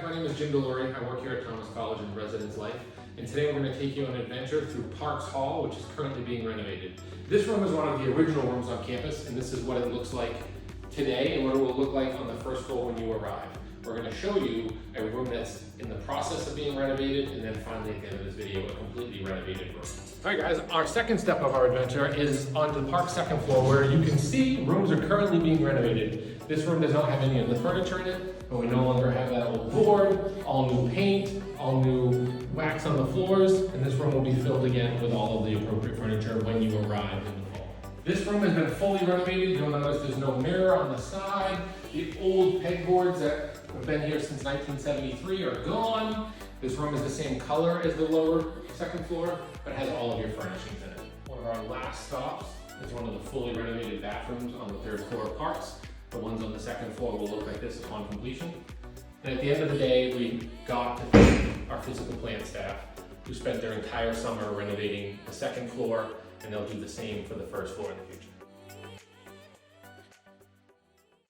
my name is Jim Delory. I work here at Thomas College in Residence Life, and today we're going to take you on an adventure through Parks Hall, which is currently being renovated. This room is one of the original rooms on campus, and this is what it looks like today and what it will look like on the first floor when you arrive. We're going to show you a room that's in the process of being renovated, and then finally at the end of this video, a completely renovated room. All right guys, our second step of our adventure is onto the park's second floor, where you can see rooms are currently being renovated. This room does not have any of the furniture in it, but we no longer have that old board, all new paint, all new wax on the floors, and this room will be filled again with all of the appropriate furniture when you arrive in the fall. This room has been fully renovated. You'll notice there's no mirror on the side. The old pegboards that have been here since 1973 are gone. This room is the same color as the lower second floor, but has all of your furnishings in it. One of our last stops is one of the fully renovated bathrooms on the third floor of Parks. The ones on the second floor will look like this upon completion. And at the end of the day, we got to thank our physical plant staff who spent their entire summer renovating the second floor, and they'll do the same for the first floor in the future.